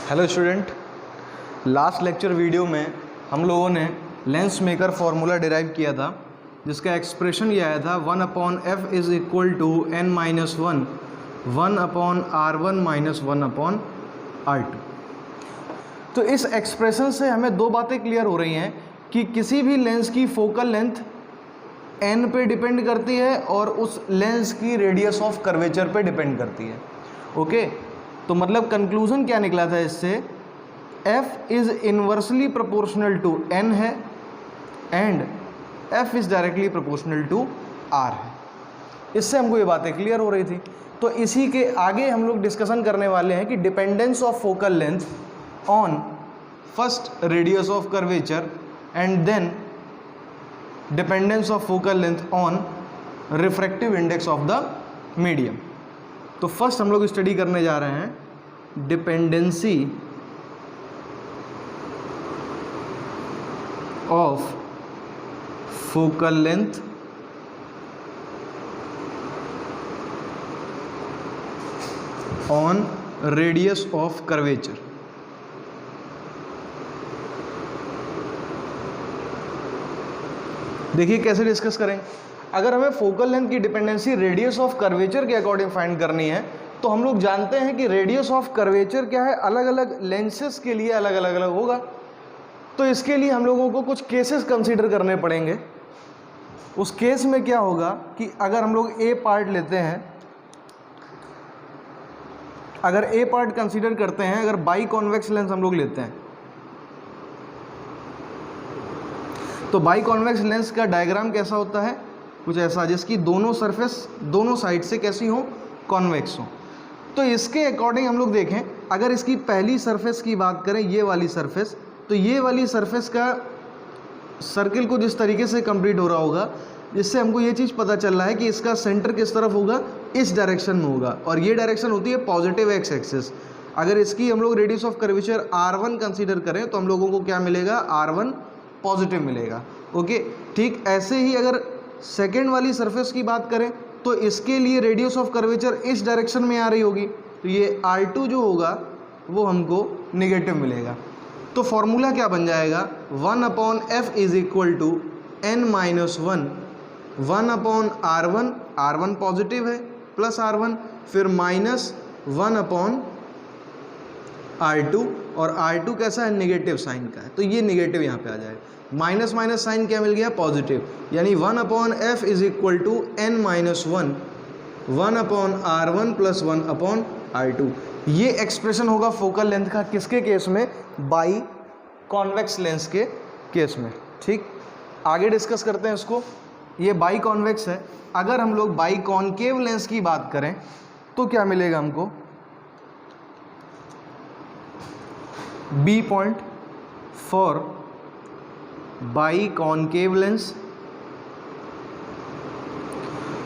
Hello student, last lecture video में हम लोगों ने लेंस मेकर फार्मूला डिराइव किया था, जिसका एक्सप्रेशन ये आया था 1/f is equal to n minus 1/r1 minus 1/r2। तो इस एक्सप्रेशन से हमें दो बातें क्लियर हो रही हैं कि किसी भी लेंस की फोकल लेंथ n पे डिपेंड करती है और उस लेंस की रेडियस ऑफ कर्वेचर पे डिपेंड करती है। ओके, तो मतलब कंक्लूजन क्या निकला था इससे, f is inversely proportional to n है and f is directly proportional to r है। इससे हमको ये बातें क्लियर हो रही थी। तो इसी के आगे हम लोग डिस्कशन करने वाले हैं कि dependence of focal length on first radius of curvature and then dependence of focal length on refractive index of the medium. तो फर्स्ट हम लोग स्टडी करने जा रहे हैं dependency of focal length on radius of curvature. देखिए कैसे discuss करें। अगर हमें फोकल लेंथ की डिपेंडेंसी रेडियस ऑफ कर्वेचर के अकॉर्डिंग फाइंड करनी है तो हम लोग जानते हैं कि रेडियस ऑफ कर्वेचर क्या है, अलग अलग लेंसेस के लिए अलग अलग होगा। तो इसके लिए हम लोगों को कुछ केसेस कंसीडर करने पड़ेंगे। उस केस में क्या होगा कि अगर हम लोग ए पार्ट लेते हैं, अगर ए पार्ट कंसीडर करते हैं, अगर बाई कॉन्वेक्स लेंस हम लोग लेते हैं तो बाई कॉन्वेक्स लेंस का डायग्राम कैसा होता है, कुछ ऐसा, जिसकी दोनों सरफेस दोनों साइड से कैसी हो, कॉन्वेक्स हो। तो इसके अकॉर्डिंग हम लोग देखें, अगर इसकी पहली सरफेस की बात करें, ये वाली सरफेस, तो ये वाली सरफेस का सर्किल को जिस तरीके से कंप्लीट हो रहा होगा, जिससे हमको ये चीज़ पता चल रहा है कि इसका सेंटर किस तरफ होगा, इस डायरेक्शन में होगा, और ये डायरेक्शन होती है पॉजिटिव एक्स एक्सिस। अगर इसकी हम लोग radius of curvature r1 consider करें तो हम लोगों को क्या मिलेगा, r1 पॉजिटिव मिलेगा। ओके, ठीक ऐसे ही अगर सेकेंड वाली सरफेस की बात करें तो इसके लिए रेडियस ऑफ कर्वेचर इस डायरेक्शन में आ रही होगी, तो ये r2 जो होगा वो हमको निगेटिव मिलेगा। तो फॉर्मूला क्या बन जाएगा, 1/f is equal to n minus 1/r1, r1 positive है, प्लस r1, फिर माइनस 1/r2, और r2 कैसा है, निगेटिव साइन का है, तो ये निगेटिव यहाँ पे आ जाएगा। माइनस माइनस साइन क्या मिल गया, पॉजिटिव, यानी 1/f is equal to n minus 1/r1 plus 1/r2। ये एक्सप्रेशन होगा फोकल लेंथ का, किसके केस में, बाई कॉन्वेक्स लेंस के केस में। ठीक, आगे डिस्कस करते हैं इसको। ये बाई कॉन्वेक्स है। अगर हम लोग बाई कॉनकेव लेंस की बात करें तो क्या मिलेगा हमको, B point for biconcave lens.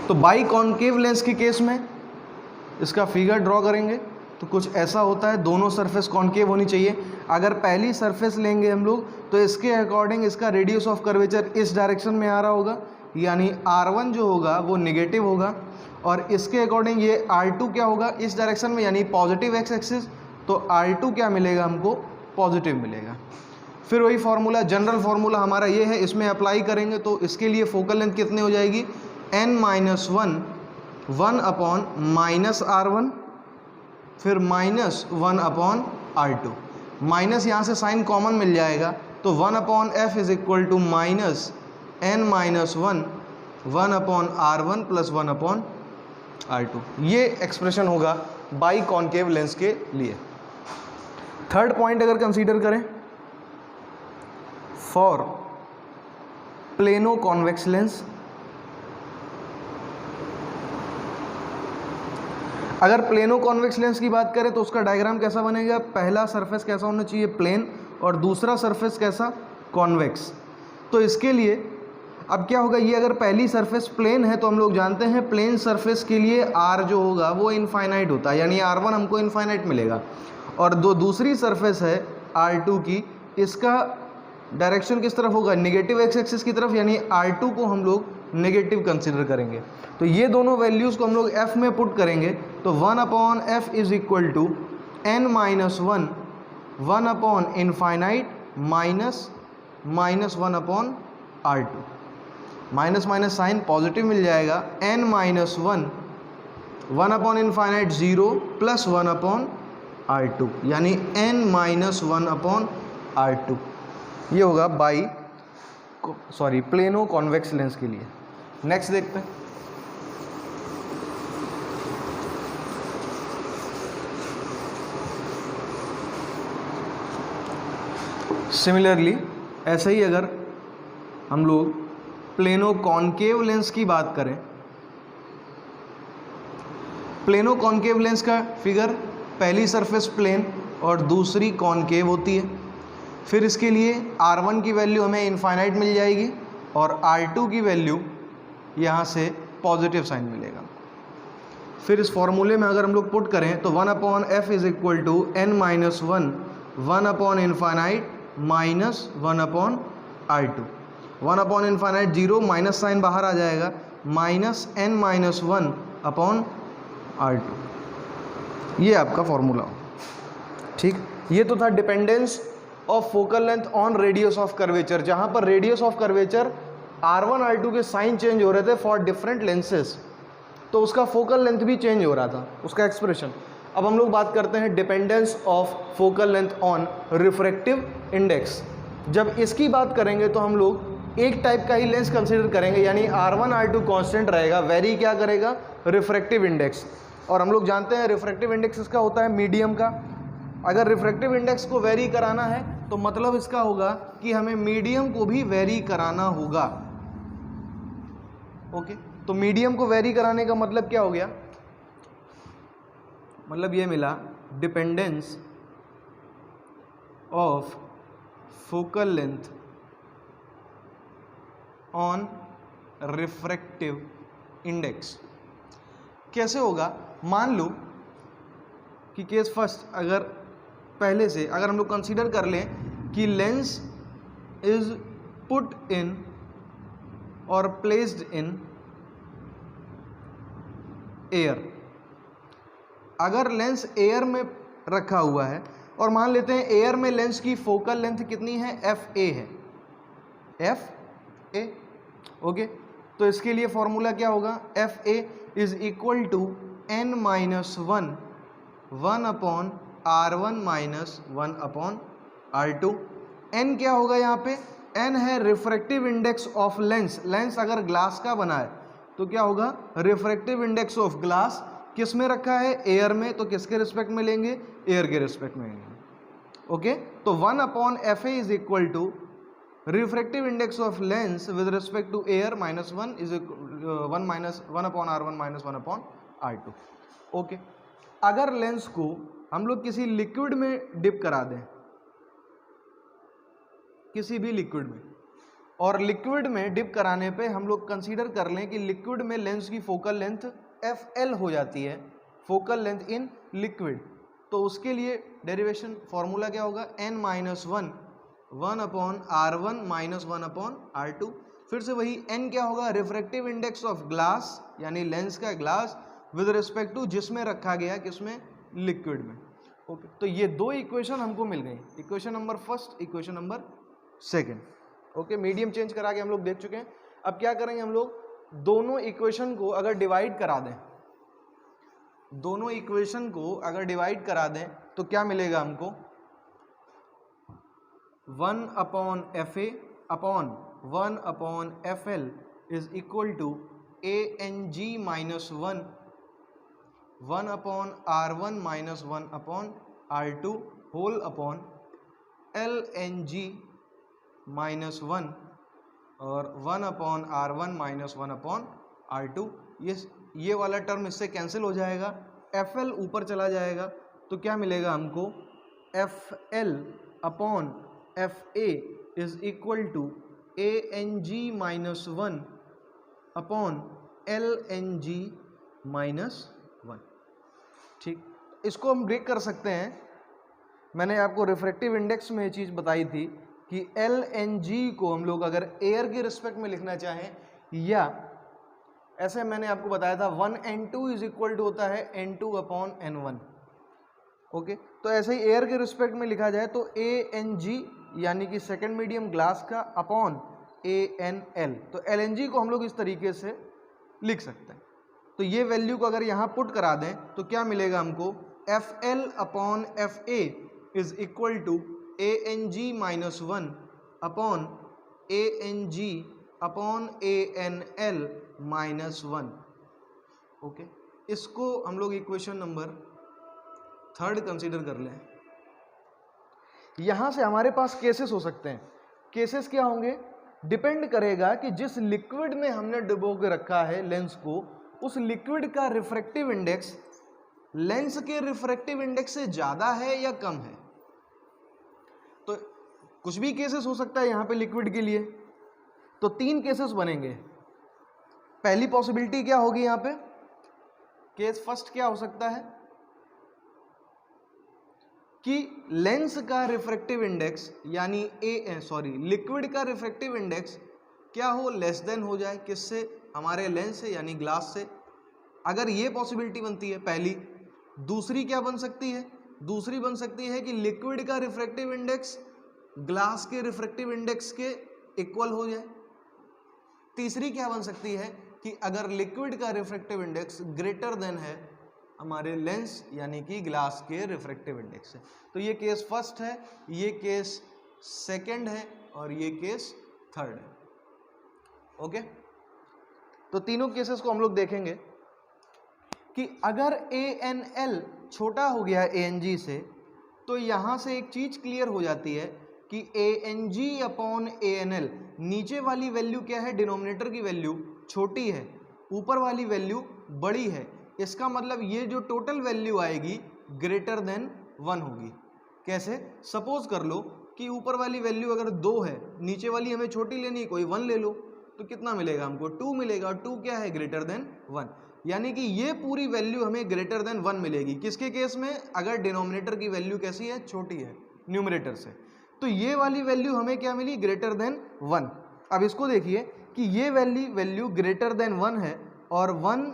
तो बाई कॉनकेव लेंस के केस में इसका फिगर ड्रॉ करेंगे तो कुछ ऐसा होता है, दोनों सरफेस कॉनकेव होनी चाहिए। अगर पहली सरफेस लेंगे हम लोग तो इसके अकॉर्डिंग इसका रेडियस ऑफ कर्वेचर इस डायरेक्शन में आ रहा होगा, यानी r1 जो होगा वो निगेटिव होगा, और इसके अकॉर्डिंग ये r2 क्या होगा, इस डायरेक्शन में, यानी पॉजिटिव एक्स एक्सिस, तो r2 क्या मिलेगा हमको, पॉजिटिव मिलेगा। फिर वही फार्मूला, जनरल फार्मूला हमारा ये है, इसमें अप्लाई करेंगे तो इसके लिए फोकल लेंथ कितनी हो जाएगी, n माइनस 1/-r1, फिर माइनस 1/r2, माइनस यहाँ से साइन कॉमन मिल जाएगा, तो 1/f is equal to minus n minus 1/r1 plus 1/r2। ये एक्सप्रेशन होगा बाई कॉनकेव लेंस के लिए। थर्ड पॉइंट अगर कंसीडर करें, फॉर प्लेनो कॉन्वेक्स लेंस। अगर प्लेनो कॉन्वेक्स लेंस की बात करें तो उसका डायग्राम कैसा बनेगा, पहला सरफेस कैसा होना चाहिए, प्लेन, और दूसरा सरफेस कैसा, कॉन्वेक्स। तो इसके लिए अब क्या होगा, ये अगर पहली सरफेस प्लेन है तो हम लोग जानते हैं प्लेन सरफेस के लिए r जो होगा वो इनफाइनाइट होता है, यानी r1 हमको इनफाइनाइट मिलेगा, और दूसरी सरफेस है r2 की, इसका डायरेक्शन किस तरफ होगा, निगेटिव एक्स एक्सिस की तरफ, यानी r2 को हम लोग नेगेटिव कंसिडर करेंगे। तो ये दोनों वैल्यूज़ को हम लोग f में पुट करेंगे तो 1/f is equal to n minus 1 1 upon infinite minus one upon R2, minus minus sign positive मिल जाएगा, n minus 1 upon infinite 0 plus 1 upon R2, यानी n माइनस 1 अपॉन R2। ये होगा प्लेनो कॉन्वेक्स लेंस के लिए। Next देखते हैं। Similarly ऐसे ही अगर हम लोग प्लेनो कॉनकेव लेंस की बात करें, प्लेनो कॉनकेव लेंस का फिगर, पहली सरफेस प्लेन और दूसरी कॉनकेव होती है। फिर इसके लिए R1 की वैल्यू हमें इनफाइनाइट मिल जाएगी और R2 की वैल्यू यहाँ से पॉजिटिव साइन मिलेगा। फिर इस फॉर्मूले में अगर हम लोग पुट करें तो 1 upon F is equal to n minus 1 upon infinite minus 1 upon R2। 1 upon infinite 0, minus sign बाहर आ जाएगा, minus n minus 1 upon R2। ये आपका फॉर्मूला हो, ठीक। ये तो था dependence of focal length on radius of curvature, जहाँ पर radius of curvature R1 R2 के साइन चेंज हो रहे थे फॉर डिफरेंट लेंसेज, तो उसका फोकल लेंथ भी चेंज हो रहा था, उसका एक्सप्रेशन। अब हम लोग बात करते हैं dependence of focal length on refractive index. जब इसकी बात करेंगे तो हम लोग एक टाइप का ही लेंस कंसीडर करेंगे, यानी R1 R2 कांस्टेंट रहेगा, वेरी क्या करेगा, रिफ्रैक्टिव इंडेक्स। और हम लोग जानते हैं रिफ्रैक्टिव इंडेक्स इसका होता है मीडियम का। अगर रिफ्रैक्टिव इंडेक्स को वेरी कराना है तो मतलब इसका होगा कि हमें मीडियम को भी वेरी कराना होगा। ओके, तो मीडियम को वेरी कराने का मतलब क्या हो गया, मतलब ये मिला dependence of focal length on refractive index. कैसे होगा, मान लो कि केस फर्स्ट, अगर पहले से अगर हम लोग कंसीडर कर लें कि लेंस इज पुट इन और प्लेस्ड इन एयर। अगर लेंस एयर में रखा हुआ है और मान लेते हैं एयर में लेंस की फोकल लेंथ कितनी है, FA है, FA। ओके, तो इसके लिए फॉर्मूला क्या होगा, FA is equal to n minus 1 upon R1 minus 1 upon R2। n क्या होगा यहाँ पे, n है refractive index of lens. Lens अगर ग्लास का बना है तो क्या होगा, रिफ्रैक्टिव इंडेक्स ऑफ ग्लास किस में रखा है, एयर में, तो किसके रिस्पेक्ट में लेंगे, एयर के रिस्पेक्ट में लेंगे। ओके, तो 1 upon FA is equal to refractive index of lens with respect to air minus 1 is 1 upon R1 minus 1 upon R2। Okay, अगर लेंस को हम लोग किसी लिक्विड में डिप करा दें, किसी भी लिक्विड में, और लिक्विड में डिप कराने पे हम लोग कंसीडर कर लें कि लिक्विड में लेंस की फोकल लेंथ FL हो जाती है, फोकल लेंथ इन लिक्विड, तो उसके लिए डेरिवेशन फॉर्मूला क्या होगा, n minus 1 upon R1 minus 1 upon R2। फिर से वही n क्या होगा, रिफ्रैक्टिव इंडेक्स ऑफ ग्लास, यानी लेंस का ग्लास विद रिस्पेक्ट टू जिसमें रखा गया, किसमें, लिक्विड में। ओके, तो ये दो इक्वेशन हमको मिल गई, equation number first, equation number second. Okay, medium change करा के हम लोग देख चुके हैं। अब क्या करेंगे, हम लोग दोनों इक्वेशन को अगर डिवाइड करा दें, दोनों इक्वेशन को अगर डिवाइड करा दें तो क्या मिलेगा हमको, 1 upon FA upon 1 upon FL is equal to ANG minus 1 upon R1 minus 1 upon R2 whole upon LNG minus 1 और 1 upon R1 minus 1 upon R2। ये वाला टर्म इससे कैंसिल हो जाएगा, FL ऊपर चला जाएगा, तो क्या मिलेगा हमको, FL upon FA is equal to ANG minus 1 upon LNG minus 1। ठीक, इसको हम ब्रेक कर सकते हैं। मैंने आपको रिफ्रैक्टिव इंडेक्स में ये चीज़ बताई थी कि LNG को हम लोग अगर एयर के रिस्पेक्ट में लिखना चाहें, या ऐसे मैंने आपको बताया था 1N2 इज इक्वल टू होता है N2 अपॉन N1। ओके, तो ऐसे ही एयर के रिस्पेक्ट में लिखा जाए तो ANG यानी कि सेकेंड मीडियम ग्लास का अपॉन ANL, तो LNG को हम लोग इस तरीके से लिख सकते हैं। तो ये वैल्यू को अगर यहाँ पुट करा दें तो क्या मिलेगा हमको, FL upon FA is equal to ANG minus 1 upon ANG upon ANL minus 1। Okay, इसको हम लोग इक्वेशन नंबर 3 कंसीडर कर लें। यहां से हमारे पास केसेस हो सकते हैं। केसेस क्या होंगे, डिपेंड करेगा कि जिस लिक्विड में हमने डुबो के रखा है लेंस को, उस लिक्विड का रिफ्रैक्टिव इंडेक्स लेंस के रिफ्रैक्टिव इंडेक्स से ज्यादा है या कम है। तो कुछ भी केसेस हो सकता है यहां पे लिक्विड के लिए। तो 3 केसेस बनेंगे। पहली पॉसिबिलिटी क्या होगी यहां पे, केस फर्स्ट क्या हो सकता है कि लेंस का रिफ्रैक्टिव इंडेक्स यानी लिक्विड का रिफ्रैक्टिव इंडेक्स क्या हो, लेस देन हो जाए, किससे, हमारे लेंस से यानी ग्लास से। अगर ये पॉसिबिलिटी बनती है पहली। दूसरी क्या बन सकती है, दूसरी बन सकती है कि लिक्विड का रिफ्रैक्टिव इंडेक्स ग्लास के रिफ्रैक्टिव इंडेक्स के इक्वल हो जाए। तीसरी क्या बन सकती है कि अगर लिक्विड का रिफ्रैक्टिव इंडेक्स ग्रेटर देन है हमारे लेंस यानी कि ग्लास के रिफ्रैक्टिव इंडेक्स से। तो ये केस फर्स्ट है, ये केस सेकंड है और ये केस थर्ड है। ओके, तो तीनों केसेस को हम लोग देखेंगे कि अगर ANL छोटा हो गया है ANG से, तो यहां से एक चीज क्लियर हो जाती है कि ANG अपॉन ANL, नीचे वाली वैल्यू क्या है, डिनोमिनेटर की वैल्यू छोटी है, ऊपर वाली वैल्यू बड़ी है। इसका मतलब ये जो टोटल वैल्यू आएगी ग्रेटर देन 1 होगी। कैसे, सपोज कर लो कि ऊपर वाली वैल्यू अगर 2 है, नीचे वाली हमें छोटी लेनी, कोई 1 ले लो, तो कितना मिलेगा हमको, 2 मिलेगा। 2 क्या है, ग्रेटर देन 1, यानी कि ये पूरी वैल्यू हमें ग्रेटर देन 1 मिलेगी। किसके केस में, अगर डिनोमिनेटर की वैल्यू कैसी है, छोटी है न्यूमरेटर से। तो ये वाली वैल्यू हमें क्या मिली, ग्रेटर देन 1। अब इसको देखिए कि ये वैल्यू ग्रेटर देन 1 है और 1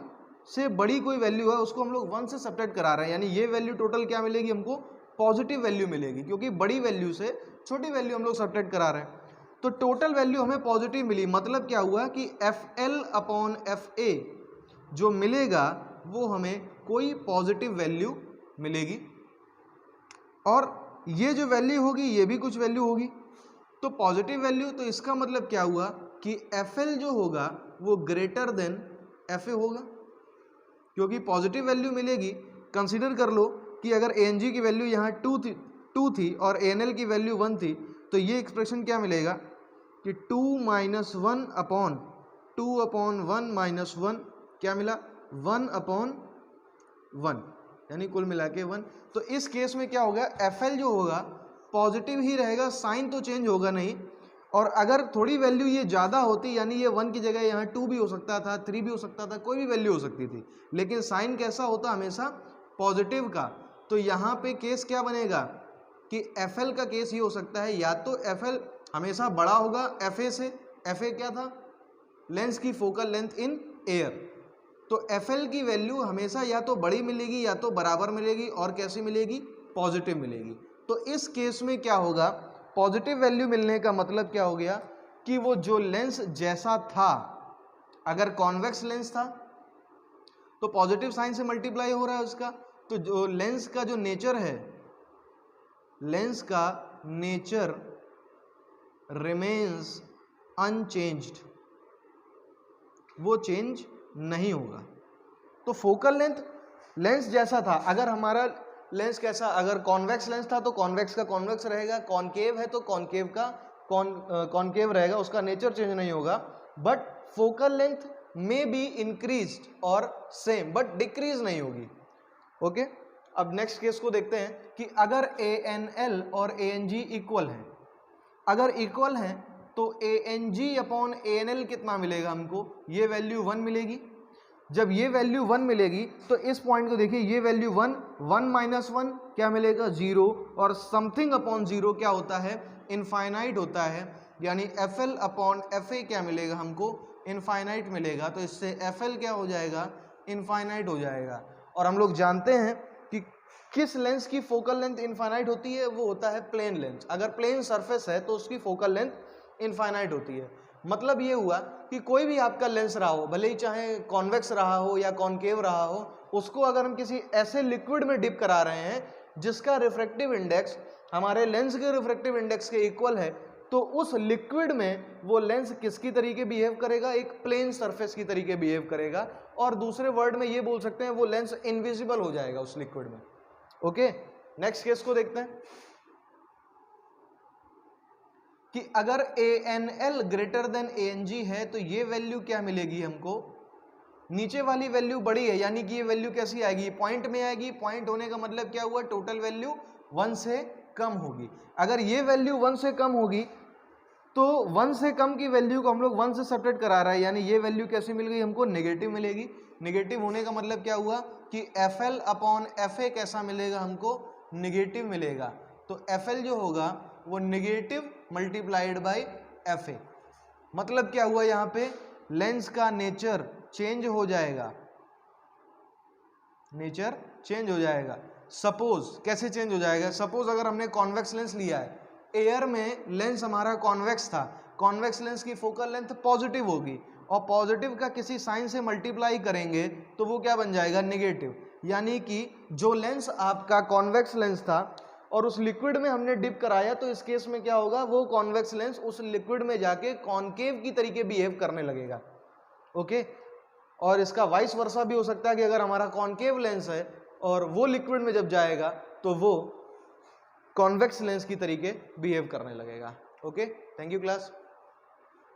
से बड़ी कोई वैल्यू है उसको हम लोग 1 से सब्ट्रैक्ट करा रहे हैं, यानी ये वैल्यू टोटल क्या मिलेगी हमको, पॉजिटिव वैल्यू मिलेगी, क्योंकि बड़ी वैल्यू से छोटी वैल्यू हम लोग सब्ट्रैक्ट करा रहे हैं। तो टोटल वैल्यू हमें पॉजिटिव मिली। मतलब क्या हुआ कि FL अपॉन FA जो मिलेगा वो हमें कोई पॉजिटिव वैल्यू मिलेगी, और ये जो वैल्यू होगी ये भी कुछ वैल्यू होगी, तो पॉजिटिव वैल्यू। तो इसका मतलब क्या हुआ कि FL जो होगा वो ग्रेटर देन FA होगा, क्योंकि पॉजिटिव वैल्यू मिलेगी। कंसीडर कर लो कि अगर ANG की वैल्यू यहाँ 2 थी और ANL की वैल्यू 1 थी, तो ये एक्सप्रेशन क्या मिलेगा कि 2 माइनस 1 अपॉन 2 अपॉन 1 माइनस 1 क्या मिला, 1 अपॉन 1, यानी कुल मिला के 1। तो इस केस में क्या होगा, FL जो होगा पॉजिटिव ही रहेगा, साइन तो चेंज होगा नहीं। और अगर थोड़ी वैल्यू ये ज़्यादा होती, यानी ये 1 की जगह यहाँ 2 भी हो सकता था, 3 भी हो सकता था, कोई भी वैल्यू हो सकती थी, लेकिन साइन कैसा होता, हमेशा पॉजिटिव का। तो यहाँ पे केस क्या बनेगा कि FL का केस ये हो सकता है, या तो FL हमेशा बड़ा होगा FA से। FA क्या था, लेंस की फोकल लेंथ इन एयर। तो FL की वैल्यू हमेशा या तो बड़ी मिलेगी या तो बराबर मिलेगी, और कैसी मिलेगी, पॉजिटिव मिलेगी। तो इस केस में क्या होगा, पॉजिटिव वैल्यू मिलने का मतलब क्या हो गया कि वो जो लेंस जैसा था, अगर कॉन्वेक्स लेंस था तो पॉजिटिव साइन से मल्टीप्लाई हो रहा है उसका, तो जो लेंस का जो नेचर है, लेंस का नेचर रिमेन्स अनचेंज्ड, वो चेंज नहीं होगा। तो फोकल लेंथ लेंस जैसा था, अगर हमारा लेंस कैसा, अगर कॉन्वेक्स लेंस था तो कॉन्वेक्स का कॉन्वेक्स रहेगा, कॉनकेव है तो कॉनकेव का कॉनकेव रहेगा, उसका नेचर चेंज नहीं होगा। But focal length may be increased और सेम, बट डिक्रीज नहीं होगी। ओके, अब नेक्स्ट केस को देखते हैं कि अगर ANL और ANG इक्वल है, अगर इक्वल है तो ANG अपॉन ANL कितना मिलेगा हमको, ये वैल्यू 1 मिलेगी। जब ये वैल्यू 1 मिलेगी तो इस पॉइंट को देखिए, ये वैल्यू 1 माइनस 1 क्या मिलेगा, 0, और समथिंग अपॉन 0 क्या होता है, इनफाइनाइट होता है, यानी FL अपॉन FA क्या मिलेगा हमको, इनफाइनाइट मिलेगा। तो इससे FL क्या हो जाएगा, इनफाइनाइट हो जाएगा। और हम लोग जानते हैं कि किस लेंस की फोकल लेंथ इनफाइनाइट होती है? वो होता है प्लेन लेंस। अगर प्लेन सरफेस है तो उसकी फोकल लेंथ इनफाइनाइट होती है। मतलब ये हुआ कि कोई भी आपका लेंस रहा हो, भले ही चाहे कॉन्वेक्स रहा हो या कॉनकेव रहा हो, उसको अगर हम किसी ऐसे लिक्विड में डिप करा रहे हैं जिसका रिफ्रैक्टिव इंडेक्स हमारे लेंस के रिफ्रैक्टिव इंडेक्स के इक्वल है, तो उस लिक्विड में वो लेंस किसकी तरीके बिहेव करेगा? एक प्लेन सरफेस की तरीके बिहेव करेगा, और दूसरे वर्ड में ये बोल सकते हैं वो लेंस इनविजिबल हो जाएगा उस लिक्विड में। ओके, नेक्स्ट केस को देखते हैं कि अगर ANL ग्रेटर देन ANG है तो ये वैल्यू क्या मिलेगी हमको? नीचे वाली वैल्यू बड़ी है, यानी कि ये वैल्यू कैसी आएगी? पॉइंट में आएगी। पॉइंट होने का मतलब क्या हुआ? टोटल वैल्यू 1 से कम होगी। अगर ये वैल्यू 1 से कम होगी तो 1 से कम की वैल्यू को हम लोग 1 से सब्ट्रैक्ट करा रहा है, यानी ये वैल्यू कैसी मिल गई हमको? नेगेटिव मिलेगी। नेगेटिव होने का मतलब क्या हुआ कि FL अपॉन FA कैसा मिलेगा हमको? नेगेटिव मिलेगा। तो FL जो होगा वो नेगेटिव मल्टीप्लाइड बाय FA। मतलब क्या हुआ? यहाँ पे लेंस का नेचर चेंज हो जाएगा, नेचर चेंज हो जाएगा। सपोज कैसे चेंज हो जाएगा? सपोज अगर हमने कॉन्वेक्स लेंस लिया है, एयर में लेंस हमारा कॉन्वेक्स था, कॉन्वेक्स लेंस की फोकल लेंथ पॉजिटिव होगी, और पॉजिटिव का किसी साइन से मल्टीप्लाई करेंगे तो वो क्या बन जाएगा? नेगेटिव। यानी कि जो लेंस आपका कॉन्वेक्स लेंस था और उस लिक्विड में हमने डिप कराया, तो इस केस में क्या होगा? वो कॉन्वेक्स लेंस उस लिक्विड में जाके कॉनकेव की तरीके बिहेव करने लगेगा। ओके, और इसका वाइस वर्सा भी हो सकता है कि अगर हमारा कॉनकेव लेंस है और वो लिक्विड में जब जाएगा तो वो कॉन्वेक्स लेंस की तरीके बिहेव करने लगेगा। Okay, thank you class.